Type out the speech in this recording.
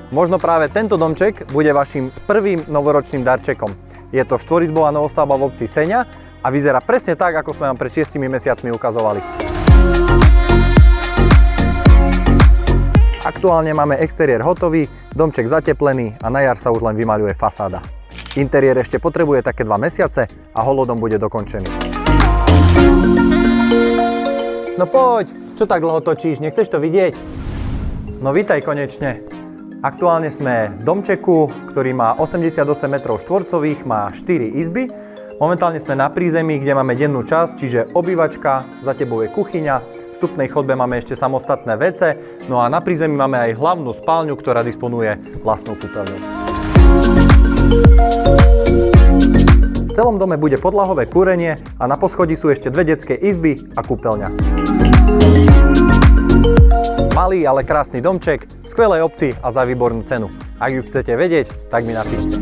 Možno práve tento domček bude vašim prvým novoročným darčekom. Je to štvorizbová novostavba v obci Seňa a vyzerá presne tak, ako sme vám pred 6 mesiacmi ukazovali. Aktuálne máme exteriér hotový, domček zateplený a na jar sa už len vymaľuje fasáda. Interiér ešte potrebuje také 2 mesiace a holodom bude dokončený. No poď, čo tak dlho točíš, nechceš to vidieť? No vítaj konečne. Aktuálne sme v domčeku, ktorý má 88 m2, má 4 izby. Momentálne sme na prízemí, kde máme dennú časť, čiže obývačka, za tebou je kuchyňa, v vstupnej chodbe máme ešte samostatné WC, no a na prízemí máme aj hlavnú spálňu, ktorá disponuje vlastnou kúpeľňou. V celom dome bude podlahové kúrenie a na poschodí sú ešte 2 detské izby a kúpeľňa. Malý, ale krásny domček, v skvelej obci a za výbornú cenu. Ak ju chcete vedieť, tak mi napíšte.